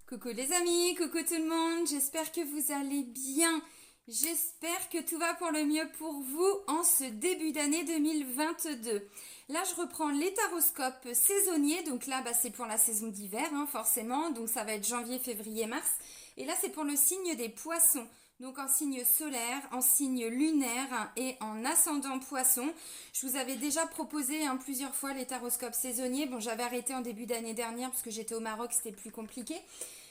Coucou les amis, coucou tout le monde, j'espère que vous allez bien. J'espère que tout va pour le mieux pour vous en ce début d'année 2022. Là, je reprends les taroscopes saisonniers, donc là, c'est pour la saison d'hiver, forcément, donc ça va être janvier, février, mars. Et là, c'est pour le signe des poissons, donc en signe solaire, en signe lunaire et en ascendant poisson. Je vous avais déjà proposé plusieurs fois les taroscopes saisonniers. Bon, j'avais arrêté en début d'année dernière parce que j'étais au Maroc, c'était plus compliqué.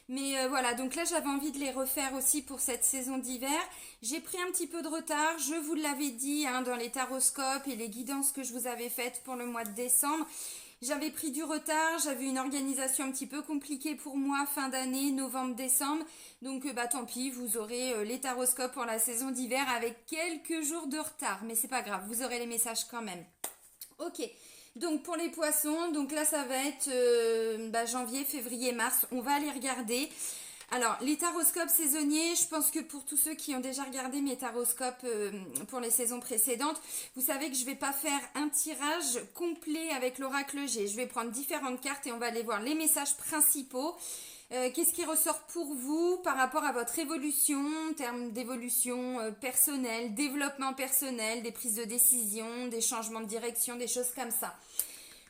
Mais voilà, donc là j'avais envie de les refaire aussi pour cette saison d'hiver. J'ai pris un petit peu de retard, je vous l'avais dit dans les taroscopes et les guidances que je vous avais faites pour le mois de décembre. J'avais pris du retard, j'avais une organisation un petit peu compliquée pour moi fin d'année, novembre-décembre. Donc tant pis, vous aurez les taroscopes pour la saison d'hiver avec quelques jours de retard. Mais c'est pas grave, vous aurez les messages quand même. Ok. Donc pour les poissons, donc là ça va être janvier, février, mars, on va les regarder. Alors les taroscopes saisonniers, je pense que pour tous ceux qui ont déjà regardé mes taroscopes pour les saisons précédentes, vous savez que je ne vais pas faire un tirage complet avec l'oracle G. Je vais prendre différentes cartes et on va aller voir les messages principaux. Qu'est-ce qui ressort pour vous par rapport à votre évolution, en termes d'évolution personnelle, développement personnel, des prises de décision, des changements de direction, des choses comme ça.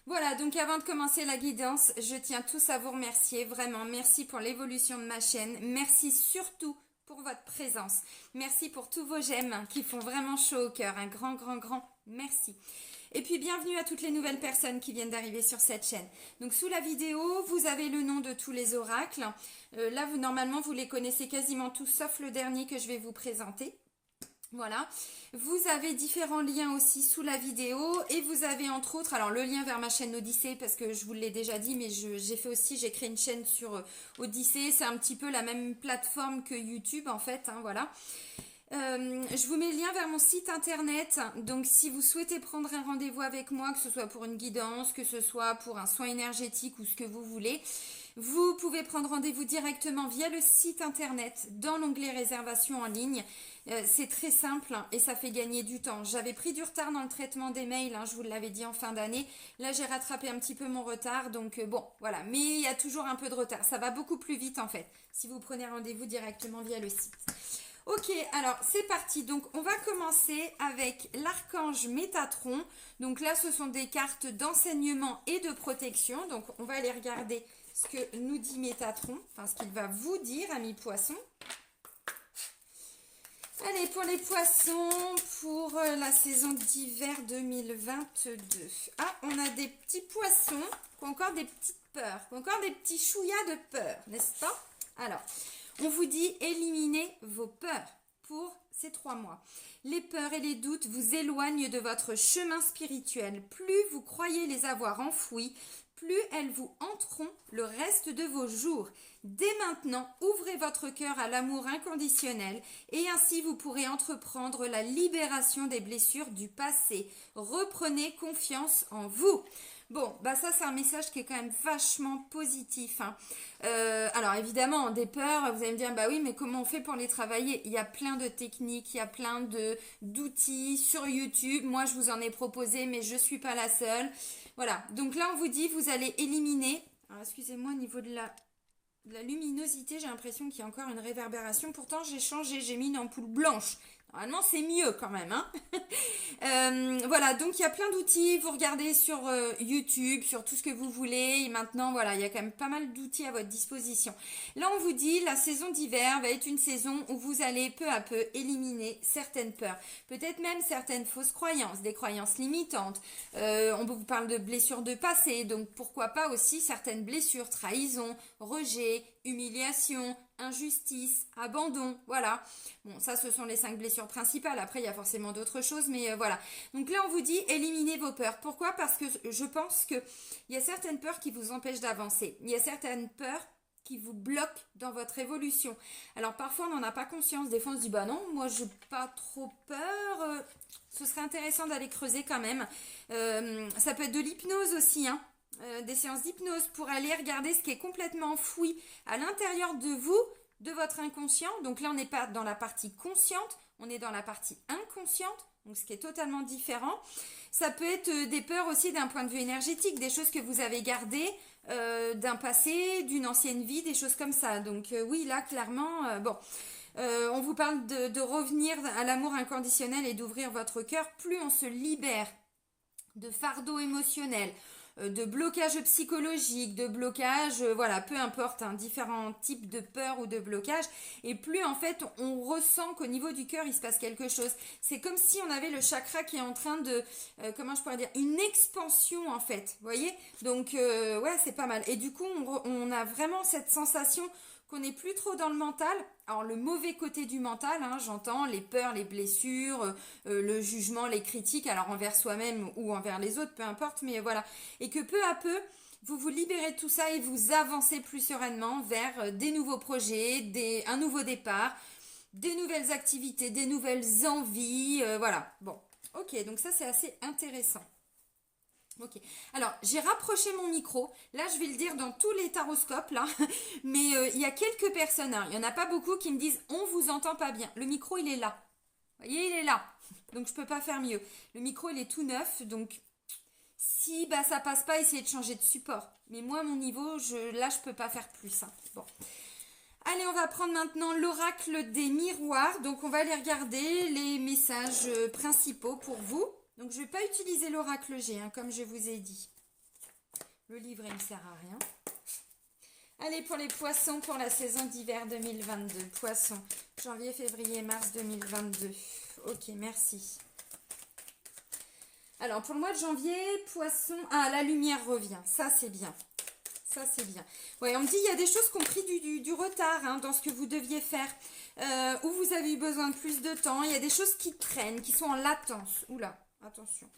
Voilà, donc avant de commencer la guidance, je tiens tous à vous remercier, vraiment merci pour l'évolution de ma chaîne, merci surtout pour votre présence, merci pour tous vos j'aime qui font vraiment chaud au cœur, un grand merci. Et puis bienvenue à toutes les nouvelles personnes qui viennent d'arriver sur cette chaîne. Donc sous la vidéo, vous avez le nom de tous les oracles. Là, normalement, vous les connaissez quasiment tous, sauf le dernier que je vais vous présenter. Voilà. Vous avez différents liens aussi sous la vidéo. Et vous avez entre autres, alors le lien vers ma chaîne Odyssée, parce que je vous l'ai déjà dit, mais j'ai créé une chaîne sur Odyssée. C'est un petit peu la même plateforme que YouTube en fait, voilà. Je vous mets le lien vers mon site internet, donc si vous souhaitez prendre un rendez-vous avec moi, que ce soit pour une guidance, que ce soit pour un soin énergétique ou ce que vous voulez, vous pouvez prendre rendez-vous directement via le site internet dans l'onglet réservation en ligne. C'est très simple et ça fait gagner du temps. J'avais pris du retard dans le traitement des mails, je vous l'avais dit en fin d'année. Là, j'ai rattrapé un petit peu mon retard, donc bon, voilà. Mais il y a toujours un peu de retard. Ça va beaucoup plus vite en fait, si vous prenez rendez-vous directement via le site. Ok, alors c'est parti. Donc on va commencer avec l'archange Métatron. Donc là, ce sont des cartes d'enseignement et de protection. Donc on va aller regarder ce que nous dit Métatron, enfin ce qu'il va vous dire, amis poissons. Allez, pour les poissons, pour la saison d'hiver 2022. Ah, on a des petits poissons qui ont encore des petites peurs, qui ont encore des petits chouïas de peur, n'est-ce pas? Alors, on vous dit éliminez vos peurs pour ces 3 mois. Les peurs et les doutes vous éloignent de votre chemin spirituel. Plus vous croyez les avoir enfouis, plus elles vous hanteront le reste de vos jours. Dès maintenant, ouvrez votre cœur à l'amour inconditionnel et ainsi vous pourrez entreprendre la libération des blessures du passé. Reprenez confiance en vous. Bon, ça c'est un message qui est quand même vachement positif. Alors évidemment, des peurs, vous allez me dire, oui, mais comment on fait pour les travailler? Il y a plein de techniques, il y a plein d'outils sur YouTube. Moi, je vous en ai proposé, mais je ne suis pas la seule. Voilà, donc là, on vous dit, vous allez éliminer... Alors, excusez-moi, au niveau de la luminosité, j'ai l'impression qu'il y a encore une réverbération. Pourtant, j'ai changé, j'ai mis une ampoule blanche. Normalement, c'est mieux quand même. Voilà, donc il y a plein d'outils. Vous regardez sur YouTube, sur tout ce que vous voulez. Et maintenant, voilà, il y a quand même pas mal d'outils à votre disposition. Là, on vous dit, la saison d'hiver va être une saison où vous allez peu à peu éliminer certaines peurs. Peut-être même certaines fausses croyances, des croyances limitantes. On vous parle de blessures de passé. Donc, pourquoi pas aussi certaines blessures, trahison, rejet, humiliation, injustice, abandon, voilà. Bon, ça, ce sont les 5 blessures principales. Après, il y a forcément d'autres choses, mais voilà. Donc là, on vous dit, éliminez vos peurs. Pourquoi? Parce que je pense qu'il y a certaines peurs qui vous empêchent d'avancer. Il y a certaines peurs qui vous bloquent dans votre évolution. Alors, parfois, on n'en a pas conscience. Des fois, on se dit, non, moi, je n'ai pas trop peur. Ce serait intéressant d'aller creuser quand même. Ça peut être de l'hypnose aussi, des séances d'hypnose pour aller regarder ce qui est complètement enfoui à l'intérieur de vous, de votre inconscient. Donc là, on n'est pas dans la partie consciente, on est dans la partie inconsciente, donc ce qui est totalement différent. Ça peut être des peurs aussi d'un point de vue énergétique, des choses que vous avez gardées, d'un passé, d'une ancienne vie, des choses comme ça. Donc oui, là, clairement, bon. On vous parle de revenir à l'amour inconditionnel et d'ouvrir votre cœur. Plus on se libère de fardeaux émotionnels, de blocage psychologique, de blocage, voilà, peu importe, hein, différents types de peurs ou de blocages, et plus en fait on ressent qu'au niveau du cœur il se passe quelque chose. C'est comme si on avait le chakra qui est en train de, comment je pourrais dire, une expansion en fait, vous voyez. Donc ouais, c'est pas mal. Et du coup on a vraiment cette sensation qu'on n'est plus trop dans le mental. Alors le mauvais côté du mental, hein, j'entends les peurs, les blessures, le jugement, les critiques, alors envers soi-même ou envers les autres, peu importe, mais voilà. Et que peu à peu, vous vous libérez de tout ça et vous avancez plus sereinement vers des nouveaux projets, un nouveau départ, des nouvelles activités, des nouvelles envies, voilà. Bon, ok, donc ça c'est assez intéressant. Ok, alors j'ai rapproché mon micro, là je vais le dire dans tous les taroscopes là, mais il y a quelques personnes, hein, il n'y en a pas beaucoup qui me disent on vous entend pas bien, le micro il est là, vous voyez il est là, donc je peux pas faire mieux, le micro il est tout neuf, donc si bah, ça passe pas, essayez de changer de support, mais moi mon niveau, là je peux pas faire plus, hein. Bon. Allez, on va prendre maintenant l'oracle des miroirs, donc on va aller regarder les messages principaux pour vous. Donc, je ne vais pas utiliser l'oracle G, hein, comme je vous ai dit. Le livret ne sert à rien. Allez, pour les poissons, pour la saison d'hiver 2022. Poissons, janvier, février, mars 2022. Ok, merci. Alors, pour le mois de janvier, poisson... Ah, la lumière revient. Ça, c'est bien. Ça, c'est bien. Ouais, on me dit, il y a des choses qui ont pris du retard hein, dans ce que vous deviez faire. Où vous avez eu besoin de plus de temps. Il y a des choses qui traînent, qui sont en latence. Oula. Attention,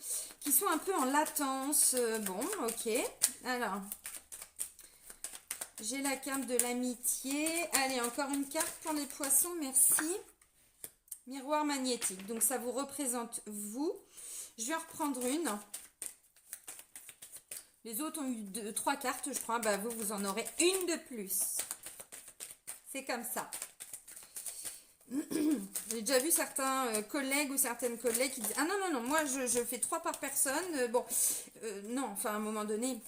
qui sont un peu en latence. Bon, ok. Alors, j'ai la carte de l'amitié. Allez, encore une carte pour les poissons, merci. Miroir magnétique. Donc, ça vous représente vous. Je vais en reprendre une. Les autres ont eu 3 cartes, je crois. Bah, vous en aurez une de plus. C'est comme ça. J'ai déjà vu certains collègues ou certaines collègues qui disent ah non, moi je fais 3 par personne. Bon, non, enfin à un moment donné,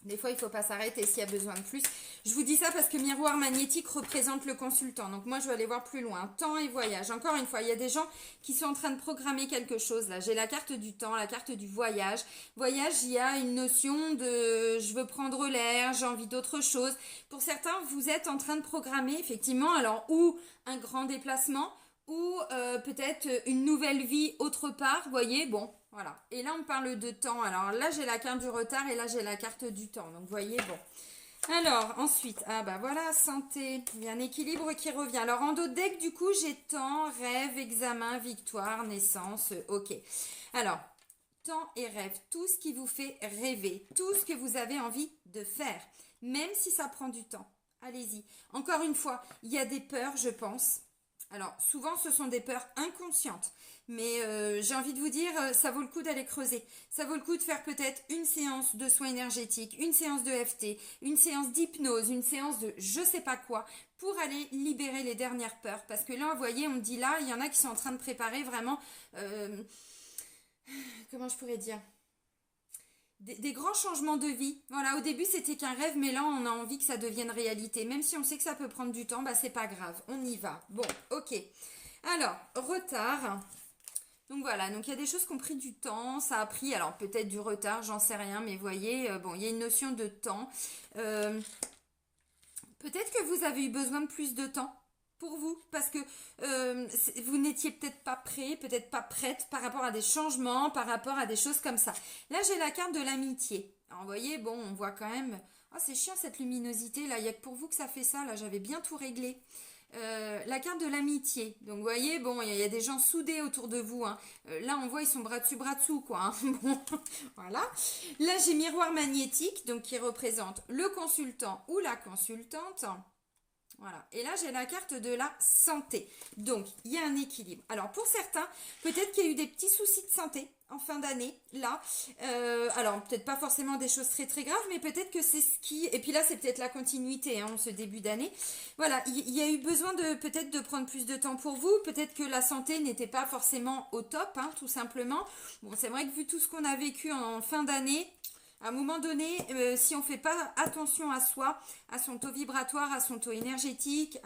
des fois il ne faut pas s'arrêter s'il y a besoin de plus. Je vous dis ça parce que miroir magnétique représente le consultant. Donc moi je vais aller voir plus loin. Temps et voyage. Encore une fois, il y a des gens qui sont en train de programmer quelque chose. Là, j'ai la carte du temps, la carte du voyage. Voyage, il y a une notion de je veux prendre l'air, j'ai envie d'autre chose. Pour certains, vous êtes en train de programmer effectivement, alors ou un grand déplacement ou peut-être une nouvelle vie autre part. Vous voyez, bon, voilà. Et là, on parle de temps. Alors là, j'ai la carte du retard et là, j'ai la carte du temps. Donc, vous voyez, bon. Alors, ensuite, ah bah voilà, santé, il y a un équilibre qui revient. Alors, en dos de deck, du coup, j'ai temps, rêve, examen, victoire, naissance, ok. Alors, temps et rêve, tout ce qui vous fait rêver, tout ce que vous avez envie de faire, même si ça prend du temps. Allez-y. Encore une fois, il y a des peurs, je pense. Alors, souvent, ce sont des peurs inconscientes. Mais j'ai envie de vous dire, ça vaut le coup d'aller creuser. Ça vaut le coup de faire peut-être une séance de soins énergétiques, une séance de FT, une séance d'hypnose, une séance de je sais pas quoi, pour aller libérer les dernières peurs. Parce que là, vous voyez, on me dit là, il y en a qui sont en train de préparer vraiment, comment je pourrais dire, des grands changements de vie. Voilà, au début c'était qu'un rêve, mais là on a envie que ça devienne réalité. Même si on sait que ça peut prendre du temps, bah c'est pas grave, on y va. Bon, ok. Alors, retard. Donc voilà, donc il y a des choses qui ont pris du temps, ça a pris, alors peut-être du retard, j'en sais rien, mais vous voyez, bon, il y a une notion de temps. Peut-être que vous avez eu besoin de plus de temps pour vous, parce que vous n'étiez peut-être pas prêt, peut-être pas prête par rapport à des changements, par rapport à des choses comme ça. Là, j'ai la carte de l'amitié. Alors, vous voyez, bon, on voit quand même... Ah, c'est chiant cette luminosité, là, il n'y a que pour vous que ça fait ça, là, j'avais bien tout réglé. La carte de l'amitié. Donc, vous voyez, bon, il y a des gens soudés autour de vous. Hein. Là, on voit, ils sont bras dessous, quoi. Hein. Bon, voilà. Là, j'ai miroir magnétique, donc qui représente le consultant ou la consultante. Voilà. Et là, j'ai la carte de la santé. Donc, il y a un équilibre. Alors, pour certains, peut-être qu'il y a eu des petits soucis de santé en fin d'année, là. Alors, peut-être pas forcément des choses très, très graves, mais peut-être que c'est ce qui... Et puis là, c'est peut-être la continuité, hein, ce début d'année. Voilà, il y a eu besoin de peut-être de prendre plus de temps pour vous. Peut-être que la santé n'était pas forcément au top, hein, tout simplement. Bon, c'est vrai que vu tout ce qu'on a vécu en fin d'année... À un moment donné, si on ne fait pas attention à soi, à son taux vibratoire, à son taux énergétique,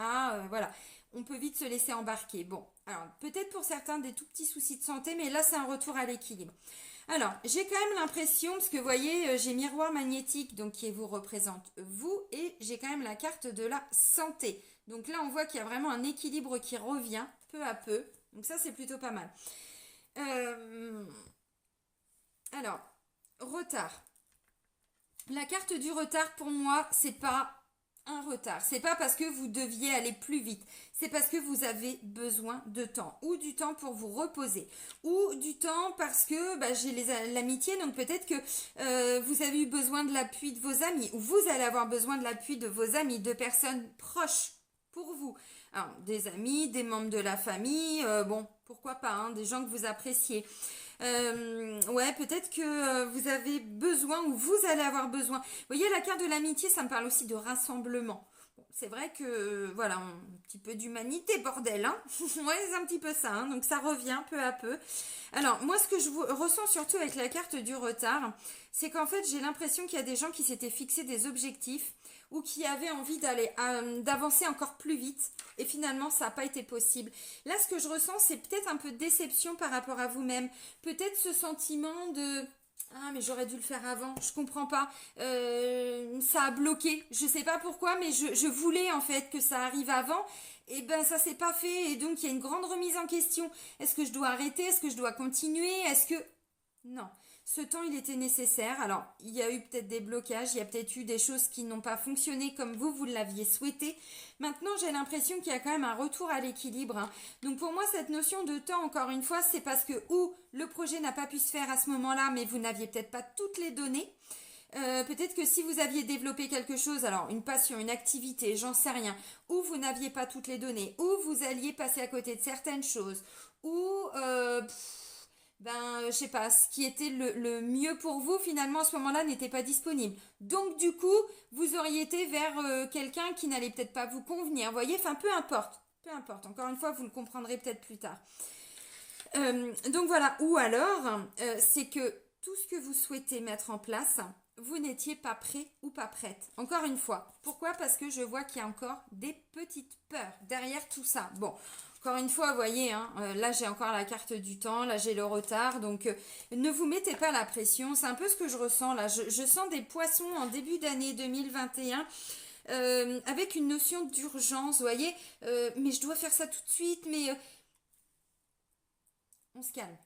voilà, on peut vite se laisser embarquer. Bon, alors peut-être pour certains des tout petits soucis de santé, mais là c'est un retour à l'équilibre. Alors, j'ai quand même l'impression, parce que vous voyez, j'ai miroir magnétique, donc qui vous représente vous, et j'ai quand même la carte de la santé. Donc là, on voit qu'il y a vraiment un équilibre qui revient peu à peu. Donc ça, c'est plutôt pas mal. Alors, retard. La carte du retard, pour moi, c'est pas un retard. C'est pas parce que vous deviez aller plus vite. C'est parce que vous avez besoin de temps. Ou du temps pour vous reposer. Ou du temps parce que j'ai l'amitié. Donc peut-être que vous avez eu besoin de l'appui de vos amis. Ou vous allez avoir besoin de l'appui de vos amis. De personnes proches pour vous. Alors, des amis, des membres de la famille. Bon, pourquoi pas. Hein, des gens que vous appréciez. Ouais, peut-être que vous avez besoin ou vous allez avoir besoin. Vous voyez, la carte de l'amitié, ça me parle aussi de rassemblement. Bon, c'est vrai que, voilà, un petit peu d'humanité, bordel, hein. Ouais, c'est un petit peu ça, hein. Donc ça revient peu à peu. Alors, moi, ce que je ressens surtout avec la carte du retard, c'est qu'en fait, j'ai l'impression qu'il y a des gens qui s'étaient fixés des objectifs ou qui avaient envie d'avancer encore plus vite et finalement ça n'a pas été possible. Là, ce que je ressens, c'est peut-être un peu de déception par rapport à vous-même, peut-être ce sentiment de ah mais j'aurais dû le faire avant, je comprends pas, ça a bloqué, je sais pas pourquoi, mais je voulais en fait que ça arrive avant. Et ben ça s'est pas fait et donc il y a une grande remise en question. Est-ce que je dois arrêter? Est-ce que je dois continuer? Est-ce que non, ce temps, il était nécessaire. Alors, il y a eu peut-être des blocages, il y a peut-être eu des choses qui n'ont pas fonctionné comme vous l'aviez souhaité. Maintenant, j'ai l'impression qu'il y a quand même un retour à l'équilibre. Hein. Donc, pour moi, cette notion de temps, encore une fois, c'est parce que ou le projet n'a pas pu se faire à ce moment-là, mais vous n'aviez peut-être pas toutes les données. Peut-être que si vous aviez développé quelque chose, alors une passion, une activité, j'en sais rien, ou vous n'aviez pas toutes les données, ou vous alliez passer à côté de certaines choses, ou je sais pas, ce qui était le mieux pour vous, finalement, à ce moment-là, n'était pas disponible. Donc, du coup, vous auriez été vers quelqu'un qui n'allait peut-être pas vous convenir. Vous voyez, enfin, peu importe. Peu importe. Encore une fois, vous le comprendrez peut-être plus tard. Donc, voilà. Ou alors, c'est que tout ce que vous souhaitez mettre en place, vous n'étiez pas prêt ou pas prête. Encore une fois. Pourquoi? Parce que je vois qu'il y a encore des petites peurs derrière tout ça. Bon, encore une fois, vous voyez, hein, là j'ai encore la carte du temps, là j'ai le retard, donc ne vous mettez pas la pression, c'est un peu ce que je ressens là. Je sens des poissons en début d'année 2021 avec une notion d'urgence, vous voyez, mais je dois faire ça tout de suite, mais on se calme.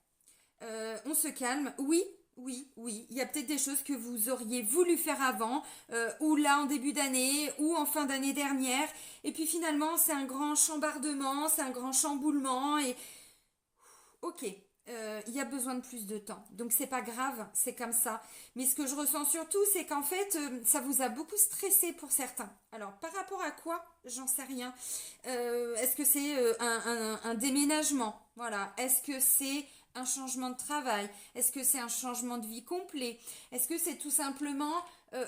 On se calme, oui. Oui, oui, il y a peut-être des choses que vous auriez voulu faire avant, ou là en début d'année, ou en fin d'année dernière, et puis finalement c'est un grand chambardement, c'est un grand chamboulement, et ok, il y a besoin de plus de temps, donc c'est pas grave, c'est comme ça. Mais ce que je ressens surtout, c'est qu'en fait, ça vous a beaucoup stressé pour certains. Alors par rapport à quoi? J'en sais rien. Est-ce que c'est un déménagement? Voilà. Est-ce que c'est un changement de travail? Est-ce que c'est un changement de vie complet? Est-ce que c'est tout simplement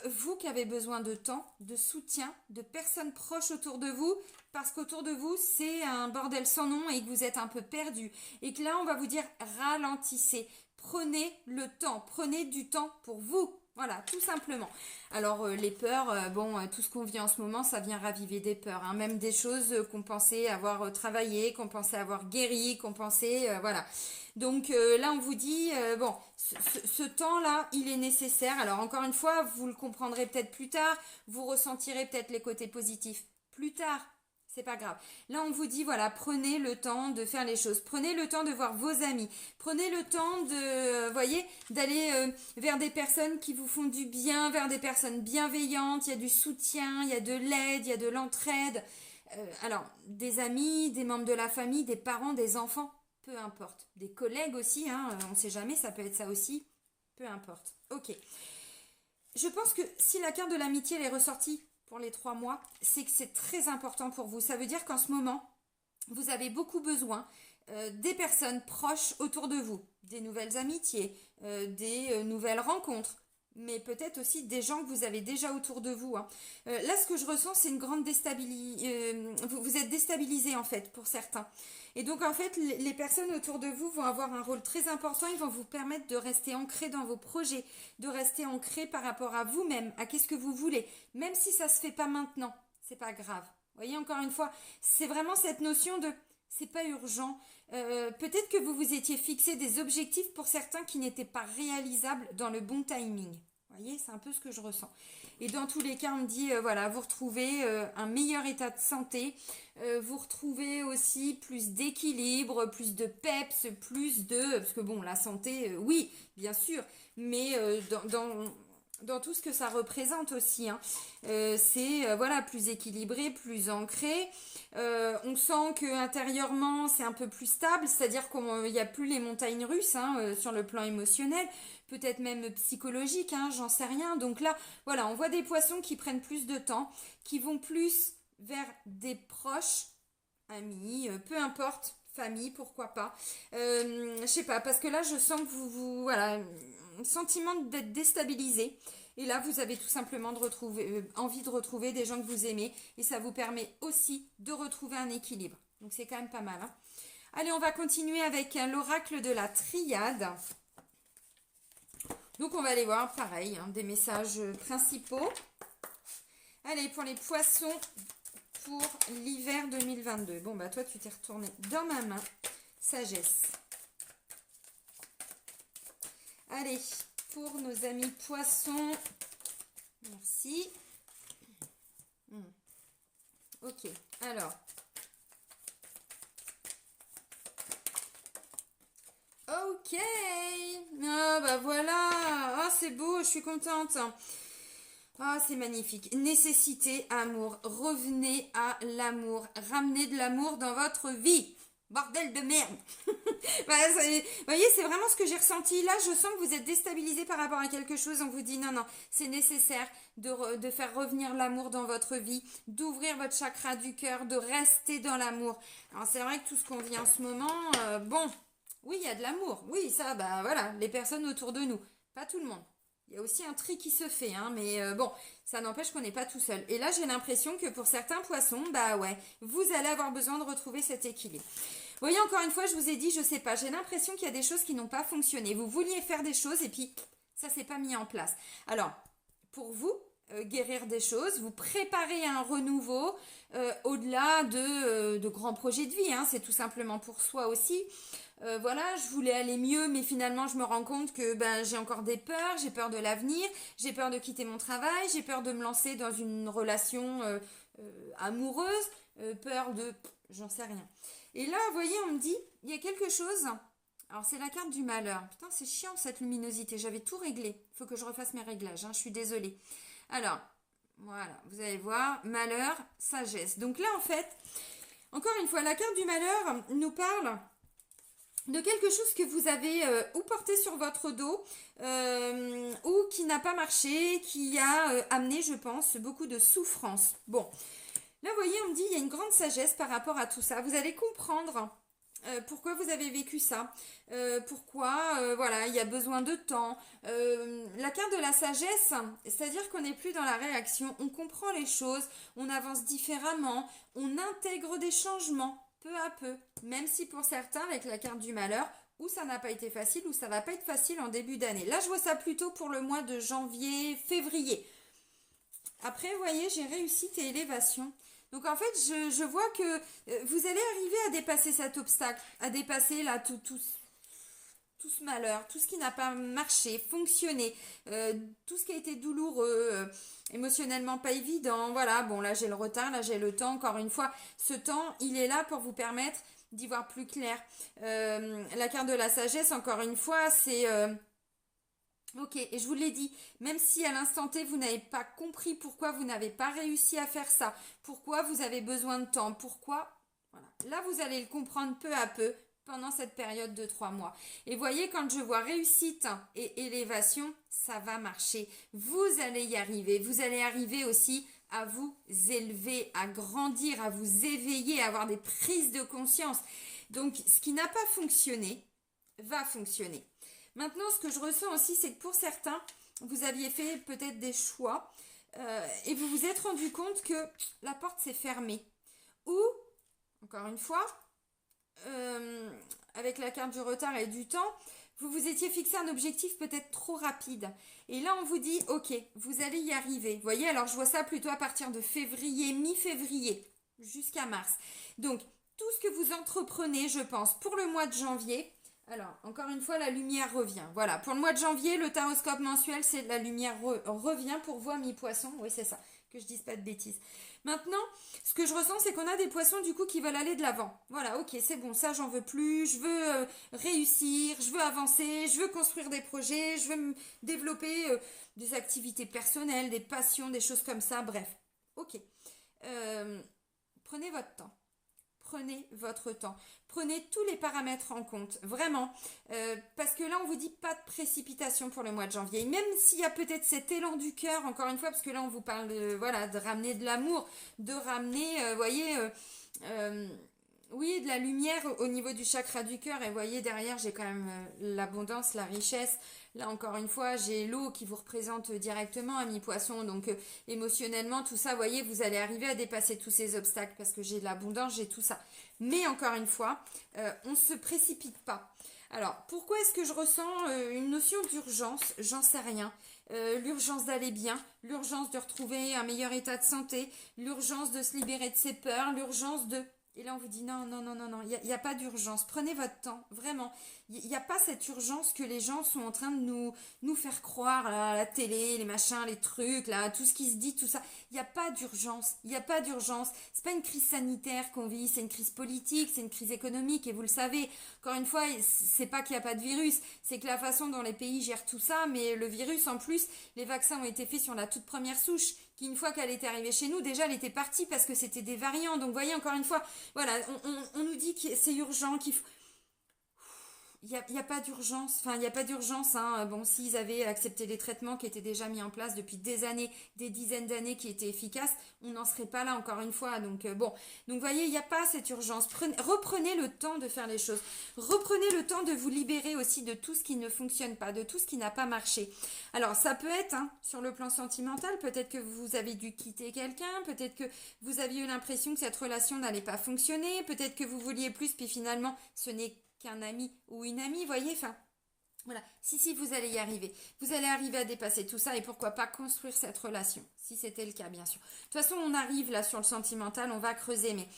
vous qui avez besoin de temps, de soutien, de personnes proches autour de vous? Parce qu'autour de vous, c'est un bordel sans nom et que vous êtes un peu perdu. Et que là, on va vous dire ralentissez. Prenez le temps, prenez du temps pour vous. Voilà, tout simplement. Alors les peurs, tout ce qu'on vit en ce moment, ça vient raviver des peurs. Hein. Même des choses qu'on pensait avoir travaillé, qu'on pensait avoir guéri, qu'on pensait, voilà. Donc là, on vous dit, ce temps-là, il est nécessaire. Alors encore une fois, vous le comprendrez peut-être plus tard, vous ressentirez peut-être les côtés positifs plus tard. C'est pas grave. Là, on vous dit, voilà, prenez le temps de faire les choses. Prenez le temps de voir vos amis. Prenez le temps de, voyez, d'aller vers des personnes qui vous font du bien, vers des personnes bienveillantes. Il y a du soutien, il y a de l'aide, il y a de l'entraide. Alors, des amis, des membres de la famille, des parents, des enfants, peu importe. Des collègues aussi, hein, on ne sait jamais, ça peut être ça aussi. Peu importe. Ok. Je pense que si la carte de l'amitié elle est ressortie pour les 3 mois, c'est que c'est très important pour vous. Ça veut dire qu'en ce moment, vous avez beaucoup besoin des personnes proches autour de vous, des nouvelles amitiés, des nouvelles rencontres. mais peut-être aussi des gens que vous avez déjà autour de vous, hein. Là, ce que je ressens, c'est une grande déstabilisation. Vous êtes déstabilisé en fait pour certains. Et donc en fait, les personnes autour de vous vont avoir un rôle très important. Ils vont vous permettre de rester ancré dans vos projets, de rester ancré par rapport à vous-même, à qu'est-ce que vous voulez, même si ça se fait pas maintenant, c'est pas grave. Vous voyez, encore une fois, c'est vraiment cette notion de c'est pas urgent. Peut-être que vous vous étiez fixé des objectifs pour certains qui n'étaient pas réalisables dans le bon timing. Vous voyez, c'est un peu ce que je ressens. Et dans tous les cas, on me dit, voilà, vous retrouvez un meilleur état de santé, vous retrouvez aussi plus d'équilibre, plus de peps, plus de... Parce que bon, la santé, oui, bien sûr, mais dans tout ce que ça représente aussi, hein. C'est voilà, plus équilibré, plus ancré. On sent que intérieurement c'est un peu plus stable, c'est-à-dire qu'il n'y a plus les montagnes russes, hein, sur le plan émotionnel, peut-être même psychologique, hein, j'en sais rien. Donc là, voilà, on voit des poissons qui prennent plus de temps, qui vont plus vers des proches, amis, peu importe. Famille, pourquoi pas. Je sais pas, parce que là, je sens que voilà, un sentiment d'être déstabilisé. Et là, vous avez tout simplement envie de retrouver des gens que vous aimez. Et ça vous permet aussi de retrouver un équilibre. Donc, c'est quand même pas mal, hein. Allez, on va continuer avec l'oracle de la triade. Donc, on va aller voir, pareil, hein, des messages principaux. Allez, pour les poissons... pour l'hiver 2022. Bon, bah toi, tu t'es retourné dans ma main. Sagesse. Allez, pour nos amis poissons. Merci. Ok, alors. Ok. Ah, bah voilà. Ah, c'est beau, je suis contente. Ah, c'est magnifique. Nécessité, amour. Revenez à l'amour. Ramenez de l'amour dans votre vie. Bordel de merde. Voilà, vous voyez, c'est vraiment ce que j'ai ressenti. Là, je sens que vous êtes déstabilisé par rapport à quelque chose. On vous dit non, non, c'est nécessaire de faire revenir l'amour dans votre vie, d'ouvrir votre chakra du cœur, de rester dans l'amour. Alors, c'est vrai que tout ce qu'on vit en ce moment, bon, oui, il y a de l'amour. Oui, ça, bah voilà, les personnes autour de nous. Pas tout le monde. Il y a aussi un tri qui se fait, hein, mais bon, ça n'empêche qu'on n'est pas tout seul. Et là, j'ai l'impression que pour certains poissons, bah ouais, vous allez avoir besoin de retrouver cet équilibre. Vous voyez, encore une fois, je vous ai dit, je sais pas, j'ai l'impression qu'il y a des choses qui n'ont pas fonctionné. Vous vouliez faire des choses et puis ça s'est pas mis en place. Alors, pour vous, guérir des choses, vous préparez un renouveau au-delà de grands projets de vie, hein, c'est tout simplement pour soi aussi. Voilà, je voulais aller mieux, mais finalement je me rends compte que ben, j'ai encore des peurs, j'ai peur de l'avenir, j'ai peur de quitter mon travail, j'ai peur de me lancer dans une relation amoureuse, peur de... j'en sais rien. Et là, vous voyez, on me dit, il y a quelque chose... Alors c'est la carte du malheur. Putain, c'est chiant cette luminosité, j'avais tout réglé. Il faut que je refasse mes réglages, hein, je suis désolée. Alors, voilà, vous allez voir, malheur, sagesse. Donc là, en fait, encore une fois, la carte du malheur nous parle de quelque chose que vous avez ou porté sur votre dos ou qui n'a pas marché, qui a amené, je pense, beaucoup de souffrance. Bon, là, vous voyez, on me dit, il y a une grande sagesse par rapport à tout ça. Vous allez comprendre pourquoi vous avez vécu ça, pourquoi voilà, il y a besoin de temps. La carte de la sagesse, c'est-à-dire qu'on n'est plus dans la réaction, on comprend les choses, on avance différemment, on intègre des changements peu à peu, même si pour certains, avec la carte du malheur, ou ça n'a pas été facile, ou ça va pas être facile en début d'année. Là, je vois ça plutôt pour le mois de janvier, février. Après, vous voyez, j'ai réussite et élévation. Donc en fait, je vois que vous allez arriver à dépasser cet obstacle, à dépasser là tout ce malheur, tout ce qui n'a pas marché, fonctionné, tout ce qui a été douloureux, émotionnellement pas évident. Voilà, bon là j'ai le retard, là j'ai le temps. Encore une fois, ce temps, il est là pour vous permettre d'y voir plus clair. La carte de la sagesse, encore une fois, c'est... Ok, et je vous l'ai dit, même si à l'instant T, vous n'avez pas compris pourquoi vous n'avez pas réussi à faire ça, pourquoi vous avez besoin de temps, pourquoi... Voilà. Là, vous allez le comprendre peu à peu pendant cette période de 3 mois. Et voyez, quand je vois réussite et élévation, ça va marcher. Vous allez y arriver. Vous allez arriver aussi à vous élever, à grandir, à vous éveiller, à avoir des prises de conscience. Donc, ce qui n'a pas fonctionné va fonctionner. Maintenant, ce que je ressens aussi, c'est que pour certains, vous aviez fait peut-être des choix et vous vous êtes rendu compte que la porte s'est fermée. Ou, encore une fois, avec la carte du retard et du temps, vous vous étiez fixé un objectif peut-être trop rapide. Et là, on vous dit, ok, vous allez y arriver. Vous voyez, alors je vois ça plutôt à partir de février, mi-février, jusqu'à mars. Donc, tout ce que vous entreprenez, je pense, pour le mois de janvier, alors, encore une fois, la lumière revient. Voilà, pour le mois de janvier, le taroscope mensuel, c'est la lumière revient pour vous, mi-poisson. Oui, c'est ça, que je dise pas de bêtises. Maintenant, ce que je ressens, c'est qu'on a des poissons, du coup, qui veulent aller de l'avant. Voilà, ok, c'est bon, ça, j'en veux plus. Je veux réussir, je veux avancer, je veux construire des projets, je veux me développer des activités personnelles, des passions, des choses comme ça. Bref, ok. Prenez votre temps. Prenez votre temps. Prenez tous les paramètres en compte, vraiment. Parce que là, on vous dit pas de précipitation pour le mois de janvier. Même s'il y a peut-être cet élan du cœur, encore une fois, parce que là, on vous parle de, voilà, de ramener de l'amour, de ramener, voyez, oui, de la lumière au niveau du chakra du cœur. Et vous voyez, derrière, j'ai quand même l'abondance, la richesse. Là, encore une fois, j'ai l'eau qui vous représente directement, à mi-poisson. Donc, émotionnellement, tout ça, vous voyez, vous allez arriver à dépasser tous ces obstacles parce que j'ai de l'abondance, j'ai tout ça. Mais encore une fois, on ne se précipite pas. Alors, pourquoi est-ce que je ressens une notion d'urgence? J'en sais rien. L'urgence d'aller bien, l'urgence de retrouver un meilleur état de santé, l'urgence de se libérer de ses peurs, l'urgence de... Et là, on vous dit non, non, non, non, non, il n'y a pas d'urgence. Prenez votre temps, vraiment. Il n'y a pas cette urgence que les gens sont en train de nous faire croire, là, la télé, les machins, les trucs, là, tout ce qui se dit, tout ça. Il n'y a pas d'urgence, il n'y a pas d'urgence. C'est pas une crise sanitaire qu'on vit, c'est une crise politique, c'est une crise économique, et vous le savez. Encore une fois, c'est pas qu'il n'y a pas de virus, c'est que la façon dont les pays gèrent tout ça, mais le virus, en plus, les vaccins ont été faits sur la toute première souche, qui une fois qu'elle était arrivée chez nous, déjà elle était partie parce que c'était des variants. Donc, vous voyez, encore une fois, voilà, on nous dit que c'est urgent, qu'il faut... Il n'y a pas d'urgence, enfin il n'y a pas d'urgence, hein. Bon, s'ils avaient accepté les traitements qui étaient déjà mis en place depuis des années, des dizaines d'années qui étaient efficaces, on n'en serait pas là encore une fois. Donc bon, donc vous voyez, il n'y a pas cette urgence. Reprenez le temps de faire les choses. Reprenez le temps de vous libérer aussi de tout ce qui ne fonctionne pas, de tout ce qui n'a pas marché. Alors ça peut être, hein, sur le plan sentimental, peut-être que vous avez dû quitter quelqu'un, peut-être que vous aviez eu l'impression que cette relation n'allait pas fonctionner, peut-être que vous vouliez plus, puis finalement ce n'est qu'un ami ou une amie, voyez, enfin, voilà, si, vous allez y arriver. Vous allez arriver à dépasser tout ça et pourquoi pas construire cette relation, si c'était le cas, bien sûr. De toute façon, on arrive là sur le sentimental, on va creuser, mais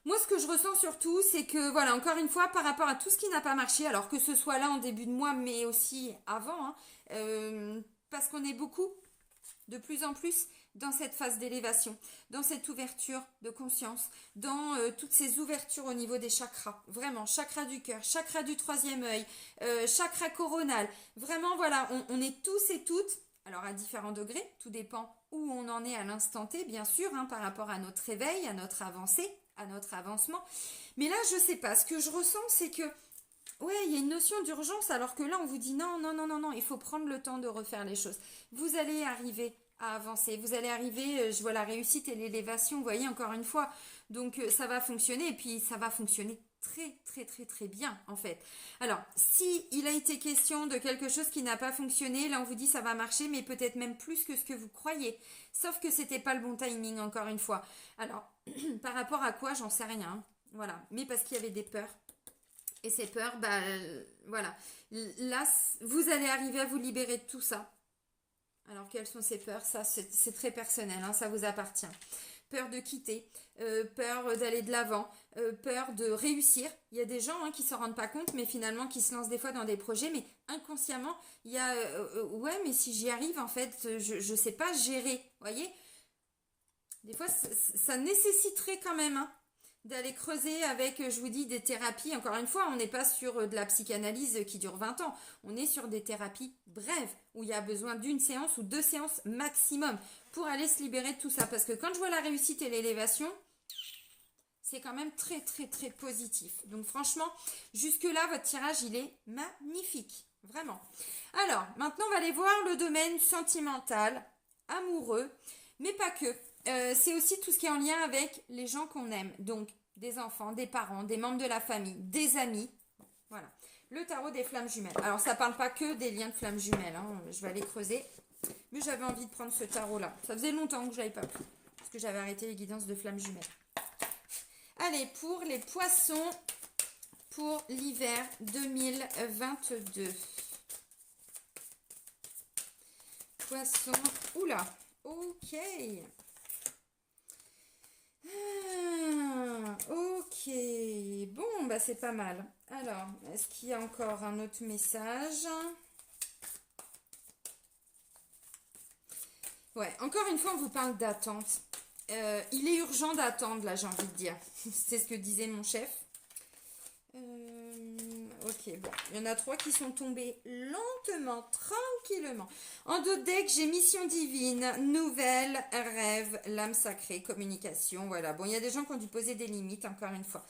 moi, ce que je ressens surtout, c'est que, voilà, encore une fois, par rapport à tout ce qui n'a pas marché, alors que ce soit là en début de mois, mais aussi avant, hein, parce qu'on est beaucoup, de plus en plus, dans cette phase d'élévation, dans cette ouverture de conscience, dans toutes ces ouvertures au niveau des chakras, vraiment, chakra du cœur, chakra du troisième œil, chakra coronal, vraiment voilà, on est tous et toutes, alors à différents degrés, tout dépend où on en est à l'instant T, bien sûr, hein, par rapport à notre réveil, à notre avancée, à notre avancement, mais là je sais pas, ce que je ressens c'est que ouais, il y a une notion d'urgence alors que là on vous dit non, non, non, non, non, il faut prendre le temps de refaire les choses. Vous allez arriver à avancer, vous allez arriver, je vois la réussite et l'élévation, vous voyez encore une fois. Donc ça va fonctionner et puis ça va fonctionner très très très très bien en fait. Alors si il a été question de quelque chose qui n'a pas fonctionné, là on vous dit ça va marcher mais peut-être même plus que ce que vous croyez. Sauf que c'était pas le bon timing encore une fois. Alors par rapport à quoi, j'en sais rien. Hein. Voilà, mais parce qu'il y avait des peurs. Et ces peurs, bah voilà. Là, vous allez arriver à vous libérer de tout ça. Alors, quelles sont ces peurs? Ça, c'est très personnel, hein, ça vous appartient. Peur de quitter, peur d'aller de l'avant, peur de réussir. Il y a des gens hein, qui ne s'en rendent pas compte, mais finalement qui se lancent des fois dans des projets, mais inconsciemment, il y a ouais, mais si j'y arrive, en fait, je ne sais pas gérer. Vous voyez? Des fois, ça nécessiterait quand même hein, d'aller creuser avec, je vous dis, des thérapies. Encore une fois, on n'est pas sur de la psychanalyse qui dure 20 ans. On est sur des thérapies brèves, où il y a besoin d'une séance ou 2 séances maximum pour aller se libérer de tout ça. Parce que quand je vois la réussite et l'élévation, c'est quand même très, très, très positif. Donc franchement, jusque-là, votre tirage, il est magnifique. Vraiment. Alors, maintenant, on va aller voir le domaine sentimental, amoureux, mais pas que. C'est aussi tout ce qui est en lien avec les gens qu'on aime. Donc, des enfants, des parents, des membres de la famille, des amis. Voilà. Le tarot des flammes jumelles. Alors, ça parle pas que des liens de flammes jumelles. Hein. Je vais aller creuser. Mais j'avais envie de prendre ce tarot-là. Ça faisait longtemps que je l'avais pas pris. Parce que j'avais arrêté les guidances de flammes jumelles. Allez, pour les poissons, pour l'hiver 2022. Poissons. Oula. Ok. Ok. Bon, bah c'est pas mal. Alors, est-ce qu'il y a encore un autre message? Ouais, encore une fois, on vous parle d'attente. Il est urgent d'attendre, là, j'ai envie de dire. C'est ce que disait mon chef. Ok, bon. Il y en a 3 qui sont tombés lentement, tranquillement. En dos de deck, j'ai mission divine, nouvelle, rêve, l'âme sacrée, communication. Voilà. Bon, il y a des gens qui ont dû poser des limites, encore une fois.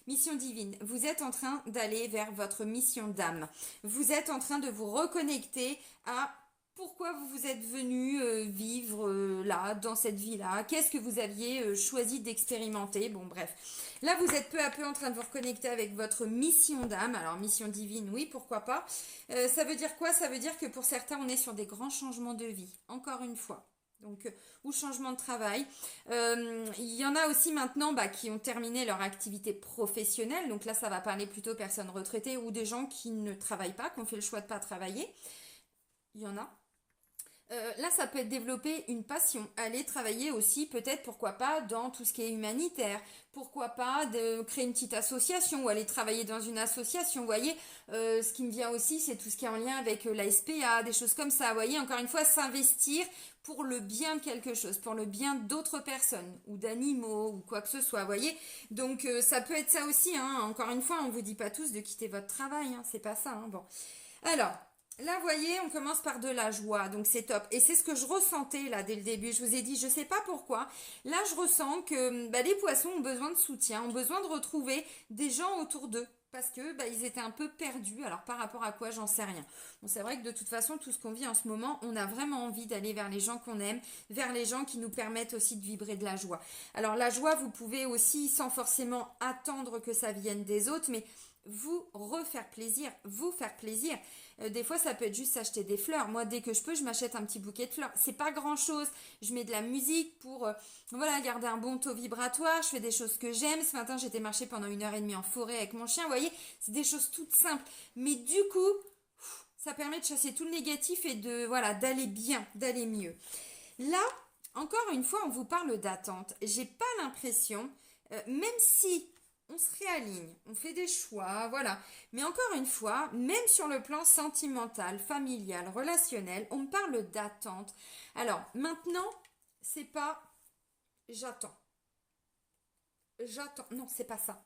Mission divine, vous êtes en train d'aller vers votre mission d'âme. Vous êtes en train de vous reconnecter à pourquoi vous vous êtes venu vivre là, dans cette vie-là. Qu'est-ce que vous aviez choisi d'expérimenter? Bon, bref. Là, vous êtes peu à peu en train de vous reconnecter avec votre mission d'âme. Alors, mission divine, oui, pourquoi pas. Ça veut dire quoi? Ça veut dire que pour certains, on est sur des grands changements de vie. Encore une fois. Donc, ou changement de travail. Il y en a aussi maintenant qui ont terminé leur activité professionnelle. Donc là, ça va parler plutôt aux personnes retraitées ou des gens qui ne travaillent pas, qui ont fait le choix de ne pas travailler. Il y en a. Là, ça peut être développer une passion. Aller travailler aussi, peut-être, pourquoi pas, dans tout ce qui est humanitaire. Pourquoi pas de créer une petite association ou aller travailler dans une association. Vous voyez, ce qui me vient aussi, c'est tout ce qui est en lien avec la SPA, des choses comme ça. Vous voyez, encore une fois, s'investir pour le bien de quelque chose, pour le bien d'autres personnes ou d'animaux ou quoi que ce soit. Vous voyez, donc ça peut être ça aussi. Hein. Encore une fois, on ne vous dit pas tous de quitter votre travail. Hein. C'est pas ça. Hein. Bon, alors. Là, vous voyez, on commence par de la joie, donc c'est top. Et c'est ce que je ressentais là dès le début. Je vous ai dit, je ne sais pas pourquoi. Là, je ressens que les poissons ont besoin de soutien, ont besoin de retrouver des gens autour d'eux. Parce que ils étaient un peu perdus. Alors par rapport à quoi, j'en sais rien. Bon, c'est vrai que de toute façon, tout ce qu'on vit en ce moment, on a vraiment envie d'aller vers les gens qu'on aime, vers les gens qui nous permettent aussi de vibrer de la joie. Alors la joie, vous pouvez aussi, sans forcément attendre que ça vienne des autres, mais vous refaire plaisir, vous faire plaisir. Des fois, ça peut être juste acheter des fleurs. Moi, dès que je peux, je m'achète un petit bouquet de fleurs. C'est pas grand-chose. Je mets de la musique pour garder un bon taux vibratoire. Je fais des choses que j'aime. Ce matin, j'étais marcher pendant 1h30 en forêt avec mon chien. Vous voyez, c'est des choses toutes simples. Mais du coup, ça permet de chasser tout le négatif et d'aller bien, d'aller mieux. Là, encore une fois, on vous parle d'attente. J'ai pas l'impression, même si on se réaligne, on fait des choix, voilà. Mais encore une fois, même sur le plan sentimental, familial, relationnel, on parle d'attente. Alors, maintenant, c'est pas j'attends. J'attends. Non, c'est pas ça.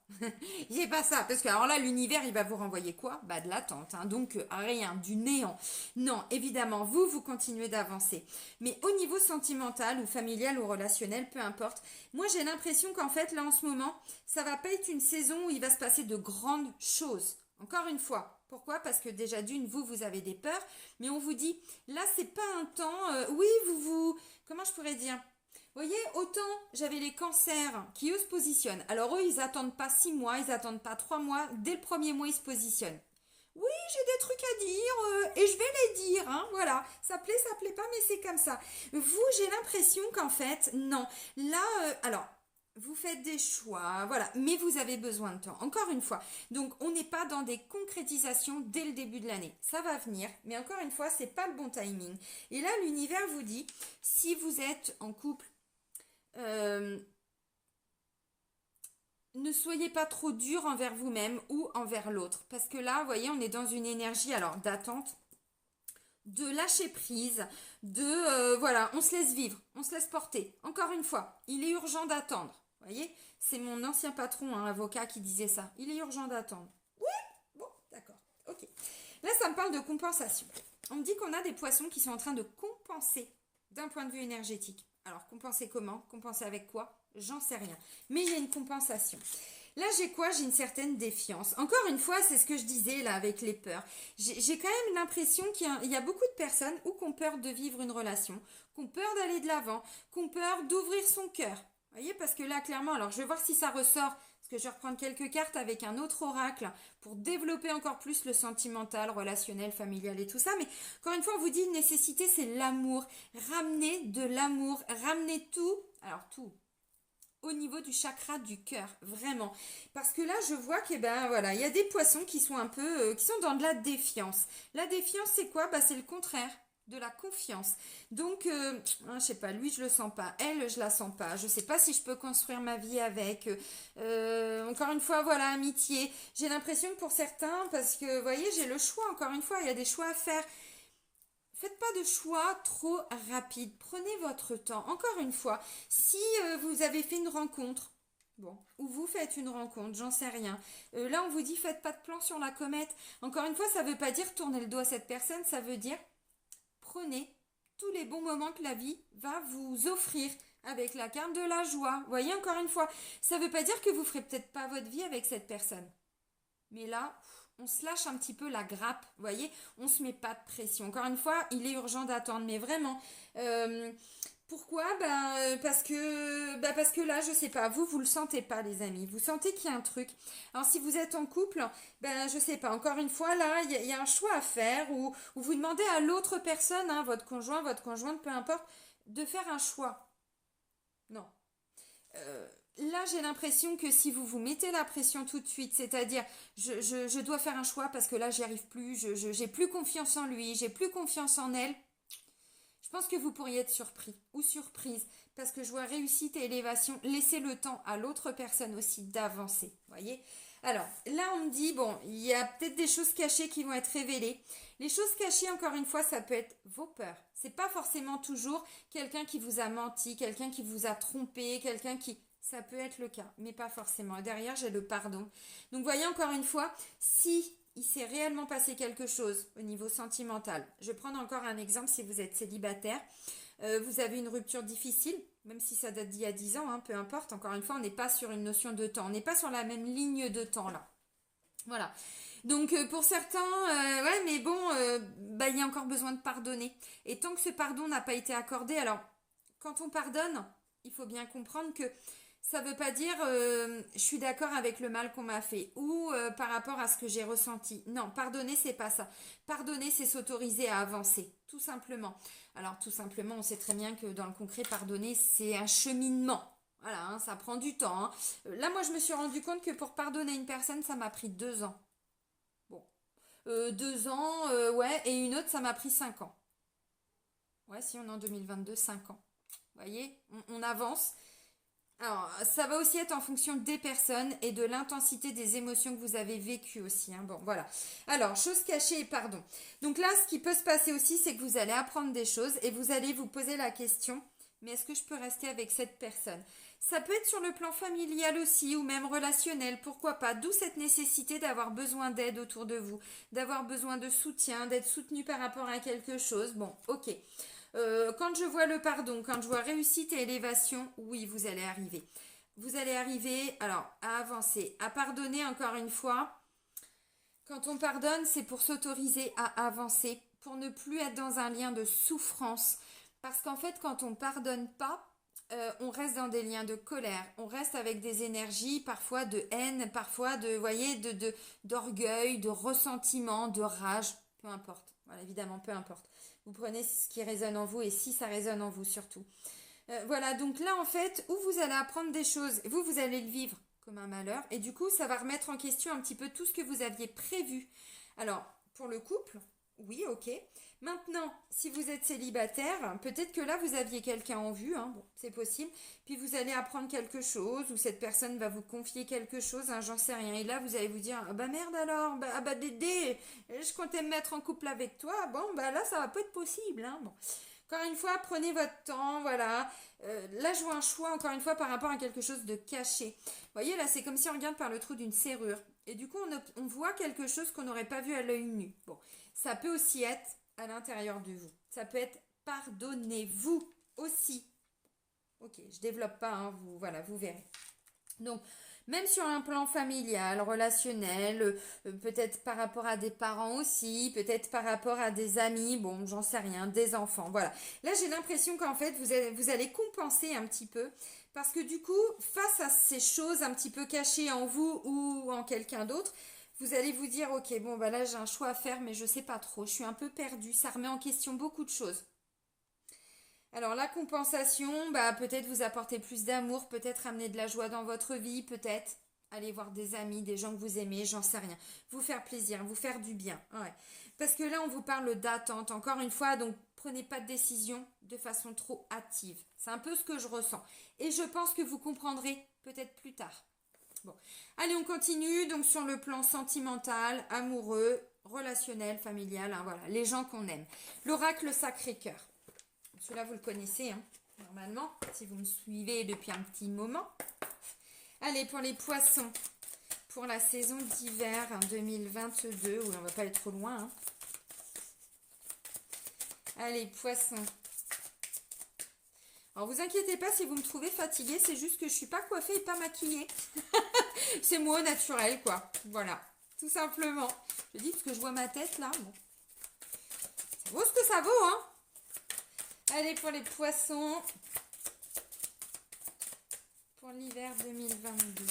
C'est pas ça. Parce que alors là, l'univers, il va vous renvoyer quoi? De l'attente. Hein. Donc, rien, du néant. Non, évidemment, vous continuez d'avancer. Mais au niveau sentimental ou familial ou relationnel, peu importe. Moi, j'ai l'impression qu'en fait, là, en ce moment, ça va pas être une saison où il va se passer de grandes choses. Encore une fois. Pourquoi? Parce que déjà d'une, vous avez des peurs. Mais on vous dit, là, c'est pas un temps... oui, comment je pourrais dire? Vous voyez, autant j'avais les cancers qui, eux, se positionnent. Alors, eux, ils n'attendent pas 6 mois, ils n'attendent pas 3 mois. Dès le premier mois, ils se positionnent. Oui, j'ai des trucs à dire et je vais les dire. Hein, voilà, ça plaît pas, mais c'est comme ça. Vous, j'ai l'impression qu'en fait, non. Là, alors, vous faites des choix, voilà, mais vous avez besoin de temps. Encore une fois, donc on n'est pas dans des concrétisations dès le début de l'année. Ça va venir, mais encore une fois, c'est pas le bon timing. Et là, l'univers vous dit, si vous êtes en couple, ne soyez pas trop dur envers vous-même ou envers l'autre. Parce que là, vous voyez, on est dans une énergie d'attente, de lâcher prise, on se laisse vivre, on se laisse porter. Encore une fois, il est urgent d'attendre. Vous voyez, c'est mon ancien patron, avocat, qui disait ça. Il est urgent d'attendre. Oui, bon, d'accord, ok. Là, ça me parle de compensation. On me dit qu'on a des poissons qui sont en train de compenser d'un point de vue énergétique. Alors, compenser comment? Compenser avec quoi? J'en sais rien. Mais il y a une compensation. Là, j'ai quoi? J'ai une certaine défiance. Encore une fois, c'est ce que je disais là avec les peurs. J'ai quand même l'impression qu'il y a beaucoup de personnes qui ont peur de vivre une relation, qui ont peur d'aller de l'avant, qui ont peur d'ouvrir son cœur. Vous voyez, parce que là, clairement, alors je vais voir si ça ressort, parce Parce que je vais reprendre quelques cartes avec un autre oracle pour développer encore plus le sentimental, relationnel, familial et tout ça. Mais encore une fois, on vous dit, une nécessité, c'est l'amour. Ramenez de l'amour, ramenez tout, alors tout, au niveau du chakra du cœur, vraiment. Parce que là, je vois que ben voilà, il y a des poissons qui sont un peu, qui sont dans de la défiance. La défiance, c'est quoi? Bah, c'est le contraire de la confiance. Donc, je sais pas, lui, je le sens pas. Elle, je la sens pas. Je sais pas si je peux construire ma vie avec. Encore une fois, voilà, amitié. J'ai l'impression que pour certains, parce que, vous voyez, j'ai le choix. Encore une fois, il y a des choix à faire. Faites pas de choix trop rapides. Prenez votre temps. Encore une fois, si vous avez fait une rencontre, bon, ou vous faites une rencontre, j'en sais rien. Là, on vous dit faites pas de plan sur la comète. Encore une fois, ça veut pas dire tourner le dos à cette personne. Ça veut dire prenez tous les bons moments que la vie va vous offrir avec la carte de la joie. Vous voyez, encore une fois, ça veut pas dire que vous ferez peut-être pas votre vie avec cette personne. Mais là, on se lâche un petit peu la grappe, vous voyez, on se met pas de pression. Encore une fois, il est urgent d'attendre, mais vraiment. Pourquoi? Parce que là, je sais pas, vous le sentez pas, les amis. Vous sentez qu'il y a un truc. Alors, si vous êtes en couple, je sais pas. Encore une fois, là, il y a un choix à faire où vous demandez à l'autre personne, hein, votre conjoint, votre conjointe, peu importe, de faire un choix. Non. Là, j'ai l'impression que si vous vous mettez la pression tout de suite, c'est-à-dire je dois faire un choix parce que là, j'y arrive plus, j'ai plus confiance en lui, j'ai plus confiance en elle, je pense que vous pourriez être surpris ou surprise parce que je vois réussite et élévation. Laissez le temps à l'autre personne aussi d'avancer, voyez. Alors là, on me dit, bon, il y a peut-être des choses cachées qui vont être révélées. Les choses cachées, encore une fois, ça peut être vos peurs. C'est pas forcément toujours quelqu'un qui vous a menti, quelqu'un qui vous a trompé, quelqu'un qui... Ça peut être le cas, mais pas forcément. Derrière, j'ai le pardon. Donc, voyez, encore une fois, si il s'est réellement passé quelque chose au niveau sentimental, je vais prendre encore un exemple si vous êtes célibataire, vous avez une rupture difficile, même si ça date d'il y a 10 ans, hein, peu importe. Encore une fois, on n'est pas sur une notion de temps. On n'est pas sur la même ligne de temps, là. Voilà. Donc pour certains, ouais, mais bon, il y a encore besoin de pardonner. Et tant que ce pardon n'a pas été accordé, alors quand on pardonne, il faut bien comprendre que ça veut pas dire je suis d'accord avec le mal qu'on m'a fait ou par rapport à ce que j'ai ressenti. Non, pardonner, c'est pas ça. Pardonner, c'est s'autoriser à avancer, tout simplement. Alors tout simplement, on sait très bien que dans le concret, pardonner, c'est un cheminement. Voilà, hein, ça prend du temps. Hein. Là, moi, je me suis rendu compte que pour pardonner une personne, ça m'a pris 2 ans. Bon, 2 ans, ouais, et une autre, ça m'a pris 5 ans. Ouais, si on est en 2022, 5 ans. Vous voyez, on avance. Alors, ça va aussi être en fonction des personnes et de l'intensité des émotions que vous avez vécues aussi. Hein. Bon, voilà. Alors, chose cachée et pardon. Donc là, ce qui peut se passer aussi, c'est que vous allez apprendre des choses et vous allez vous poser la question, mais est-ce que je peux rester avec cette personne? Ça peut être sur le plan familial aussi ou même relationnel, pourquoi pas. D'où cette nécessité d'avoir besoin d'aide autour de vous, d'avoir besoin de soutien, d'être soutenu par rapport à quelque chose. Bon, ok. Quand je vois le pardon, quand je vois réussite et élévation, oui, vous allez arriver. Vous allez arriver, alors, à avancer, à pardonner encore une fois. Quand on pardonne, c'est pour s'autoriser à avancer, pour ne plus être dans un lien de souffrance. Parce qu'en fait, quand on pardonne pas, on reste dans des liens de colère, on reste avec des énergies, parfois de haine, parfois de, voyez, d'orgueil, de ressentiment, de rage, peu importe. Voilà, évidemment, peu importe. Vous prenez ce qui résonne en vous et si ça résonne en vous surtout. Voilà, donc là en fait, où vous allez apprendre des choses, vous allez le vivre comme un malheur et du coup ça va remettre en question un petit peu tout ce que vous aviez prévu. Alors, pour le couple, oui, ok. Maintenant, si vous êtes célibataire, peut-être que là vous aviez quelqu'un en vue, hein, bon, c'est possible. Puis vous allez apprendre quelque chose ou cette personne va vous confier quelque chose, hein, j'en sais rien. Et là vous allez vous dire, ah bah merde alors, Dédé, je comptais me mettre en couple avec toi. Bon, là ça va pas être possible, hein. Bon. Encore une fois, prenez votre temps, voilà. Là, je vois un choix, encore une fois, par rapport à quelque chose de caché. Vous voyez, là, c'est comme si on regarde par le trou d'une serrure. Et du coup, on voit quelque chose qu'on n'aurait pas vu à l'œil nu. Bon, ça peut aussi être à l'intérieur de vous. Ça peut être pardonnez-vous aussi. Ok, je développe pas, hein, voilà, vous verrez. Donc, même sur un plan familial, relationnel, peut-être par rapport à des parents aussi, peut-être par rapport à des amis, bon, j'en sais rien, des enfants, voilà. Là, j'ai l'impression qu'en fait, vous allez compenser un petit peu Parce que du coup, face à ces choses un petit peu cachées en vous ou en quelqu'un d'autre, vous allez vous dire, ok, bon, bah là j'ai un choix à faire, mais je sais pas trop, je suis un peu perdue, ça remet en question beaucoup de choses. Alors la compensation, bah peut-être vous apporter plus d'amour, peut-être amener de la joie dans votre vie, peut-être aller voir des amis, des gens que vous aimez, j'en sais rien. Vous faire plaisir, vous faire du bien. Ouais. Parce que là on vous parle d'attente, encore une fois, donc prenez pas de décision de façon trop hâtive. C'est un peu ce que je ressens. Et je pense que vous comprendrez peut-être plus tard. Bon, allez on continue donc sur le plan sentimental, amoureux, relationnel, familial, hein, voilà, les gens qu'on aime. L'oracle Sacré-Cœur. Celui-là, vous le connaissez, hein, normalement, si vous me suivez depuis un petit moment. Allez, pour les poissons, pour la saison d'hiver 2022, où on va pas aller trop loin. Hein. Allez, poissons. Alors, vous inquiétez pas si vous me trouvez fatiguée, c'est juste que je suis pas coiffée et pas maquillée. C'est moi, naturel, quoi. Voilà, tout simplement. Je dis parce que je vois ma tête, là. Bon. Ça vaut ce que ça vaut, hein. Allez, pour les poissons, pour l'hiver 2022.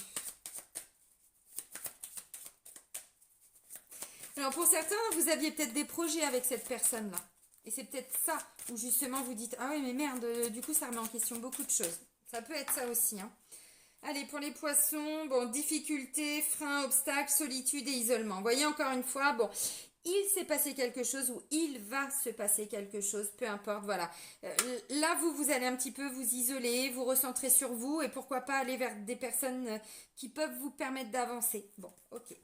Alors, pour certains, vous aviez peut-être des projets avec cette personne-là. Et c'est peut-être ça où justement vous dites, ah oui, mais merde, du coup, ça remet en question beaucoup de choses. Ça peut être ça aussi, hein. Allez, pour les poissons, bon, difficultés, freins, obstacles, solitude et isolement. Vous voyez, encore une fois, bon, il s'est passé quelque chose ou il va se passer quelque chose, peu importe, voilà. Là, vous allez un petit peu vous isoler, vous recentrer sur vous et pourquoi pas aller vers des personnes qui peuvent vous permettre d'avancer. Bon, ok.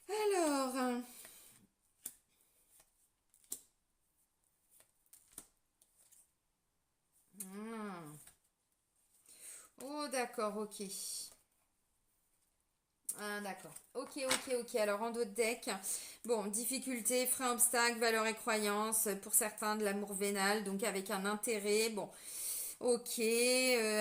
Alors, oh d'accord, ok. Ah, d'accord. Ok, ok, ok. Alors, en d'autres decks, bon, difficulté, frein, obstacle, valeurs et croyances. Pour certains, de l'amour vénal, donc avec un intérêt. Bon, ok,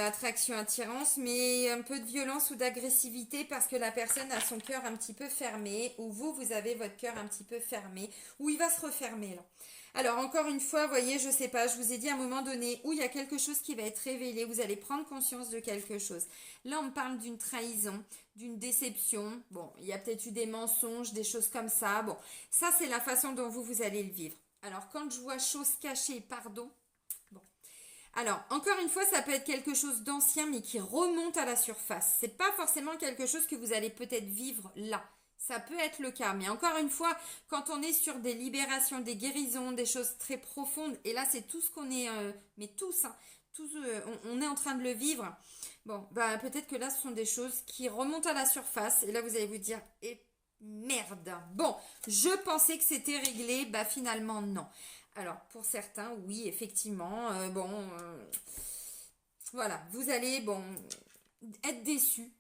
attraction, attirance, mais un peu de violence ou d'agressivité parce que la personne a son cœur un petit peu fermé, ou vous avez votre cœur un petit peu fermé, ou il va se refermer là. Alors encore une fois, voyez, je sais pas, je vous ai dit à un moment donné où il y a quelque chose qui va être révélé, vous allez prendre conscience de quelque chose. Là, on me parle d'une trahison, d'une déception. Bon, il y a peut-être eu des mensonges, des choses comme ça. Bon, ça c'est la façon dont vous allez le vivre. Alors quand je vois chose cachée, pardon. Bon. Alors, encore une fois, ça peut être quelque chose d'ancien, mais qui remonte à la surface. C'est pas forcément quelque chose que vous allez peut-être vivre là. Ça peut être le cas, mais encore une fois, quand on est sur des libérations, des guérisons, des choses très profondes, et là c'est tout ce qu'on est, mais tous, hein, tous, on est en train de le vivre. Bon, bah peut-être que là ce sont des choses qui remontent à la surface, et là vous allez vous dire, et merde. Bon, je pensais que c'était réglé, bah finalement non. Alors pour certains, oui, effectivement, bon, voilà, vous allez, bon, être déçus.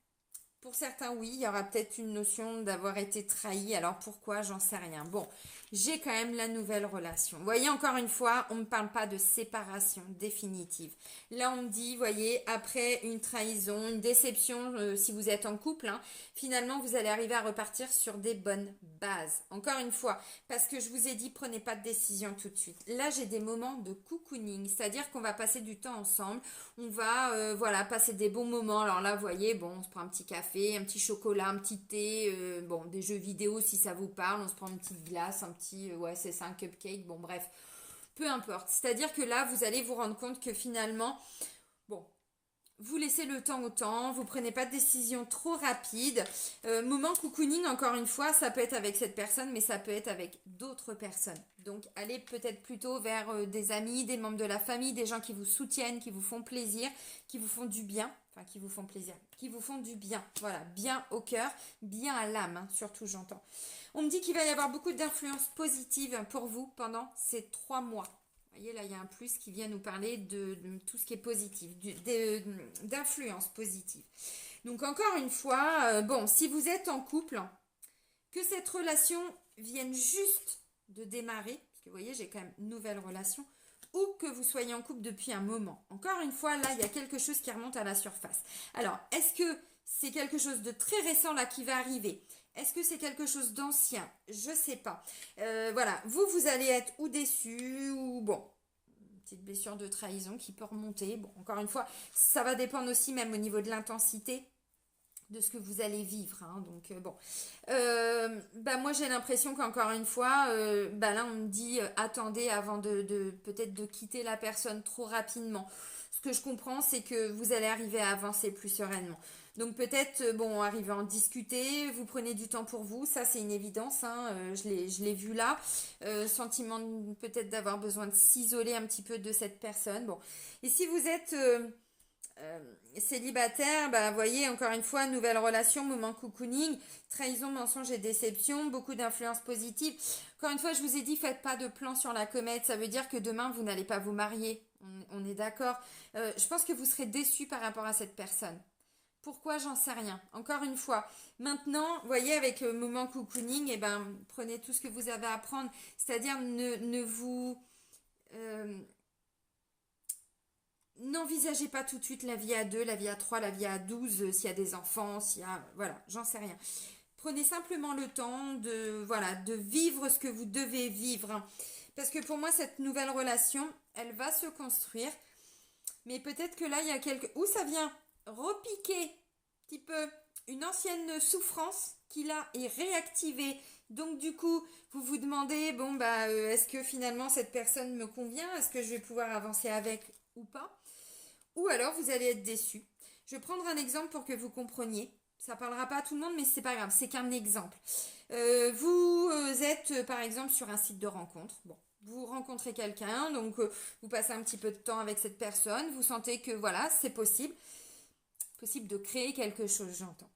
Pour certains, oui, il y aura peut-être une notion d'avoir été trahi. Alors pourquoi? J'en sais rien. Bon, j'ai quand même la nouvelle relation. Vous voyez, encore une fois, on ne parle pas de séparation définitive. Là, on me dit, voyez, après une trahison, une déception, si vous êtes en couple, hein, finalement, vous allez arriver à repartir sur des bonnes bases. Encore une fois, parce que je vous ai dit, prenez pas de décision tout de suite. Là, j'ai des moments de cocooning, c'est-à-dire qu'on va passer du temps ensemble. On va, voilà, passer des bons moments. Alors là, vous voyez, bon, on se prend un petit café, un petit chocolat, un petit thé, bon, des jeux vidéo si ça vous parle, on se prend une petite glace, un petit, ouais, c'est ça, un cupcake, bon, bref, peu importe. C'est-à-dire que là, vous allez vous rendre compte que finalement, bon, vous laissez le temps au temps, vous prenez pas de décision trop rapide. Moment cocooning, encore une fois, ça peut être avec cette personne, mais ça peut être avec d'autres personnes. Donc, allez peut-être plutôt vers des amis, des membres de la famille, des gens qui vous soutiennent, qui vous font plaisir, qui vous font du bien. Enfin, qui vous font plaisir, qui vous font du bien. Voilà, bien au cœur, bien à l'âme, hein, surtout j'entends. On me dit qu'il va y avoir beaucoup d'influences positives pour vous pendant ces 3 mois. Vous voyez, là, il y a un plus qui vient nous parler de tout ce qui est positif, d'influence positive. Donc, encore une fois, bon, si vous êtes en couple, que cette relation vienne juste de démarrer, parce que vous voyez, j'ai quand même une nouvelle relation, ou que vous soyez en couple depuis un moment. Encore une fois, là, il y a quelque chose qui remonte à la surface. Alors, est-ce que c'est quelque chose de très récent là qui va arriver? Est-ce que c'est quelque chose d'ancien? Je sais pas. Voilà, vous allez être ou déçu ou bon. petite blessure de trahison qui peut remonter. Bon, encore une fois, ça va dépendre aussi même au niveau de l'intensité de ce que vous allez vivre. Hein. Donc bon, moi j'ai l'impression qu'encore une fois, là on me dit attendez avant de peut-être de quitter la personne trop rapidement. Ce que je comprends, c'est que vous allez arriver à avancer plus sereinement. Donc peut-être, arriver à en discuter, vous prenez du temps pour vous, ça c'est une évidence, hein, je l'ai vu là. Sentiment peut-être d'avoir besoin de s'isoler un petit peu de cette personne. Bon, et si vous êtes célibataire, voyez, encore une fois, nouvelle relation, moment cocooning, trahison, mensonge et déception, beaucoup d'influences positives. Encore une fois, je vous ai dit, faites pas de plan sur la comète, ça veut dire que demain, vous n'allez pas vous marier, on est d'accord. Je pense que vous serez déçu par rapport à cette personne. Pourquoi, j'en sais rien. Encore une fois, maintenant, voyez, avec le moment cocooning, prenez tout ce que vous avez à prendre, c'est-à-dire ne vous... n'envisagez pas tout de suite la vie à 2, la vie à 3, la vie à 12, s'il y a des enfants, s'il y a... Voilà, j'en sais rien. Prenez simplement le temps de vivre ce que vous devez vivre. Parce que pour moi, cette nouvelle relation, elle va se construire. Mais peut-être que là, il y a où ça vient repiquer un petit peu une ancienne souffrance qui là est réactivée. Donc du coup, vous vous demandez, est-ce que finalement cette personne me convient? Est-ce que je vais pouvoir avancer avec ou pas? Ou alors vous allez être déçu. Je vais prendre un exemple pour que vous compreniez. Ça parlera pas à tout le monde, mais c'est pas grave, c'est qu'un exemple. Vous êtes par exemple sur un site de rencontre. Bon, vous rencontrez quelqu'un, donc vous passez un petit peu de temps avec cette personne. Vous sentez que voilà, c'est possible de créer quelque chose, j'entends.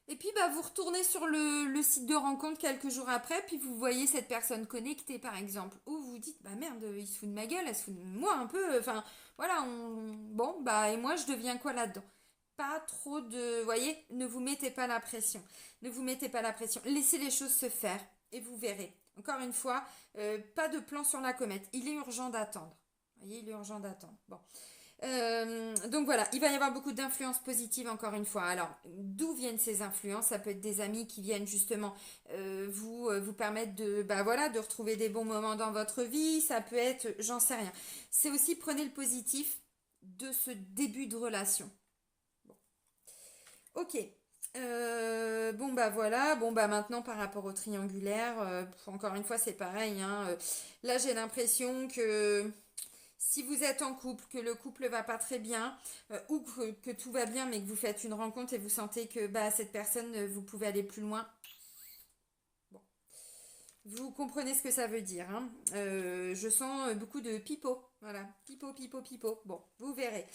Et puis vous retournez sur le site de rencontre quelques jours après, puis vous voyez cette personne connectée par exemple, ou vous dites merde, il se fout de ma gueule, elle se fout de moi un peu, enfin voilà, et moi je deviens quoi là-dedans? Pas trop de, voyez, ne vous mettez pas la pression, laissez les choses se faire et vous verrez. Encore une fois, pas de plan sur la comète, il est urgent d'attendre. Voyez, il est urgent d'attendre. Bon. Donc voilà, il va y avoir beaucoup d'influences positives encore une fois. Alors, d'où viennent ces influences? Ça peut être des amis qui viennent justement vous permettre de retrouver des bons moments dans votre vie. Ça peut être, j'en sais rien. C'est aussi, prenez le positif de ce début de relation. Bon. Ok. Voilà. Maintenant par rapport au triangulaire, encore une fois c'est pareil. Hein, là j'ai l'impression que si vous êtes en couple, que le couple va pas très bien, ou que tout va bien, mais que vous faites une rencontre et vous sentez que cette personne, vous pouvez aller plus loin. Bon. Vous comprenez ce que ça veut dire. Hein. Je sens beaucoup de pipeau. Voilà. Pipeau. Bon, vous verrez.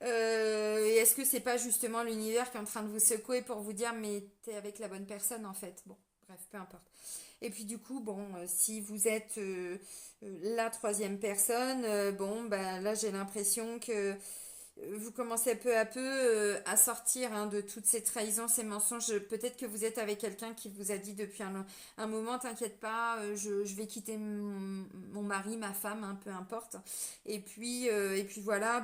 Et est-ce que c'est pas justement l'univers qui est en train de vous secouer pour vous dire mais t'es avec la bonne personne en fait? Bon, bref, peu importe. Et puis du coup, si vous êtes la troisième personne, là j'ai l'impression que vous commencez peu à peu à sortir de toutes ces trahisons, ces mensonges. Peut-être que vous êtes avec quelqu'un qui vous a dit depuis un moment, t'inquiète pas, je vais quitter mon mari, ma femme, peu importe. Et puis voilà,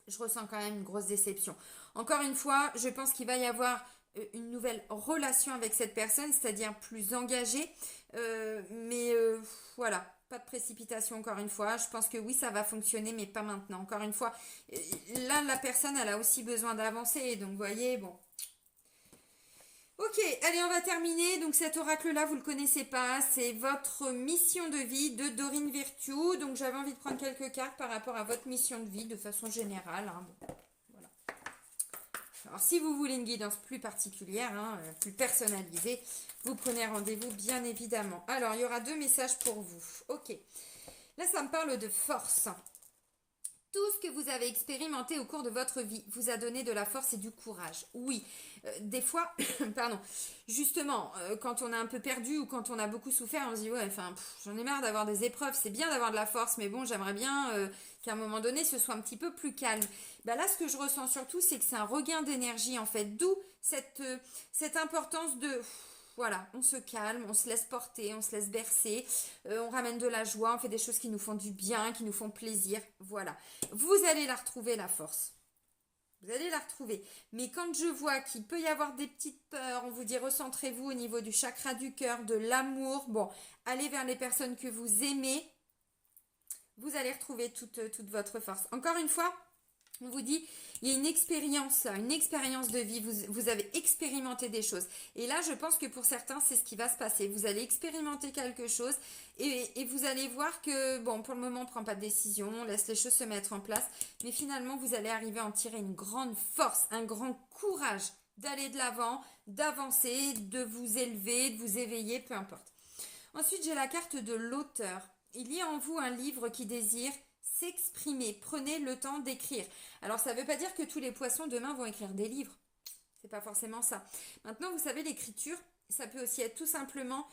je ressens quand même une grosse déception. Encore une fois, je pense qu'il va y avoir une nouvelle relation avec cette personne, c'est-à-dire plus engagée. Voilà, pas de précipitation encore une fois. Je pense que oui, ça va fonctionner, mais pas maintenant. Encore une fois, là, la personne, elle a aussi besoin d'avancer. Donc, vous voyez, bon. Ok, allez, on va terminer. Donc, cet oracle-là, vous ne le connaissez pas. C'est votre mission de vie de Dorine Virtue. Donc, j'avais envie de prendre quelques cartes par rapport à votre mission de vie de façon générale. Hein. Bon. Alors, si vous voulez une guidance plus particulière, plus personnalisée, vous prenez rendez-vous, bien évidemment. Alors, il y aura 2 messages pour vous. Ok. Là, ça me parle de force. Tout ce que vous avez expérimenté au cours de votre vie vous a donné de la force et du courage. Oui, des fois, pardon, justement, quand on a un peu perdu ou quand on a beaucoup souffert, on se dit, ouais, j'en ai marre d'avoir des épreuves, c'est bien d'avoir de la force, mais bon, j'aimerais bien qu'à un moment donné, ce soit un petit peu plus calme. Là, ce que je ressens surtout, c'est que c'est un regain d'énergie, en fait, d'où cette importance de... Voilà, on se calme, on se laisse porter, on se laisse bercer, on ramène de la joie, on fait des choses qui nous font du bien, qui nous font plaisir. Voilà, vous allez la retrouver, la force. Vous allez la retrouver. Mais quand je vois qu'il peut y avoir des petites peurs, on vous dit recentrez-vous au niveau du chakra du cœur, de l'amour. Bon, allez vers les personnes que vous aimez. vous allez retrouver toute votre force. Encore une fois, on vous dit, il y a une expérience de vie, vous avez expérimenté des choses. Et là, je pense que pour certains, c'est ce qui va se passer. Vous allez expérimenter quelque chose et vous allez voir que, bon, pour le moment, on ne prend pas de décision, on laisse les choses se mettre en place. Mais finalement, vous allez arriver à en tirer une grande force, un grand courage d'aller de l'avant, d'avancer, de vous élever, de vous éveiller, peu importe. Ensuite, j'ai la carte de l'auteur. Il y a en vous un livre qui désire s'exprimer. Prenez le temps d'écrire. Alors, ça ne veut pas dire que tous les poissons demain vont écrire des livres. C'est pas forcément ça. Maintenant, vous savez, l'écriture, ça peut aussi être tout simplement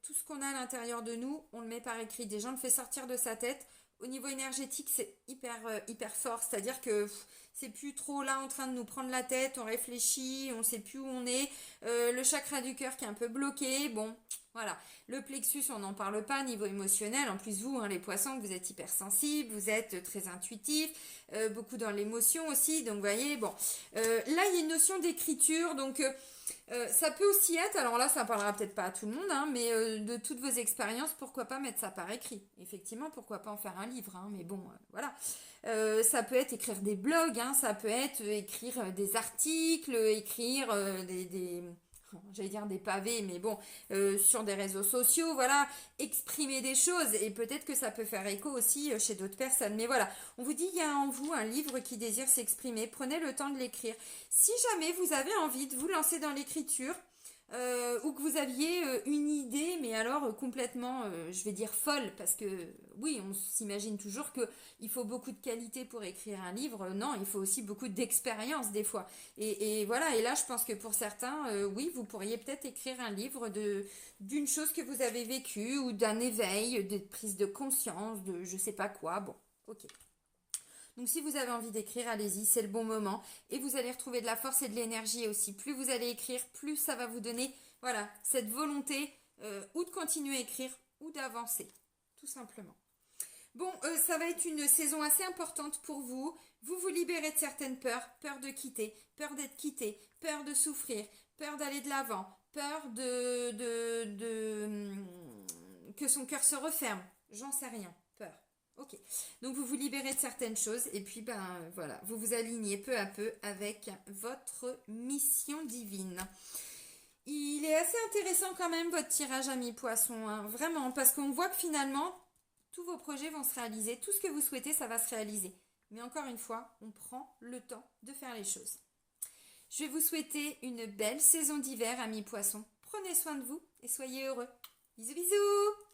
tout ce qu'on a à l'intérieur de nous, on le met par écrit. Des gens on le fait sortir de sa tête. Au niveau énergétique, c'est hyper fort. C'est-à-dire que c'est plus trop là en train de nous prendre la tête, on réfléchit, on ne sait plus où on est. Le chakra du cœur qui est un peu bloqué. Bon, voilà. Le plexus, on n'en parle pas, niveau émotionnel. En plus, vous, hein, les poissons, vous êtes hypersensibles, vous êtes très intuitifs, beaucoup dans l'émotion aussi. Donc, vous voyez, bon. Là, il y a une notion d'écriture. Donc, ça peut aussi être, alors là, ça ne parlera peut-être pas à tout le monde, hein, mais de toutes vos expériences, pourquoi pas mettre ça par écrit. Effectivement, pourquoi pas en faire un livre, hein, mais bon, voilà. Ça peut être écrire des blogs, hein, ça peut être écrire des articles, écrire j'allais dire des pavés, mais bon, sur des réseaux sociaux, voilà, exprimer des choses, et peut-être que ça peut faire écho aussi chez d'autres personnes. Mais voilà, on vous dit, il y a en vous un livre qui désire s'exprimer, prenez le temps de l'écrire. Si jamais vous avez envie de vous lancer dans l'écriture, ou que vous aviez une idée, mais alors complètement, je vais dire folle, parce que oui, on s'imagine toujours qu'il faut beaucoup de qualité pour écrire un livre. Non, il faut aussi beaucoup d'expérience des fois. Et voilà, et là, je pense que pour certains, oui, vous pourriez peut-être écrire un livre d'une chose que vous avez vécue, ou d'un éveil, de prise de conscience, de je sais pas quoi. Bon, ok. Donc si vous avez envie d'écrire, allez-y, c'est le bon moment. Et vous allez retrouver de la force et de l'énergie aussi. Plus vous allez écrire, plus ça va vous donner, voilà, cette volonté ou de continuer à écrire ou d'avancer, tout simplement. Bon, ça va être une saison assez importante pour vous. Vous vous libérez de certaines peurs. Peur de quitter, peur d'être quitté, peur de souffrir, peur d'aller de l'avant, peur que son cœur se referme. J'en sais rien, peur. Ok, donc vous vous libérez de certaines choses et puis ben voilà, vous vous alignez peu à peu avec votre mission divine. Il est assez intéressant quand même votre tirage ami poisson, hein, vraiment, parce qu'on voit que finalement tous vos projets vont se réaliser, tout ce que vous souhaitez ça va se réaliser. Mais encore une fois, on prend le temps de faire les choses. Je vais vous souhaiter une belle saison d'hiver amis poissons. Prenez soin de vous et soyez heureux. Bisous bisous.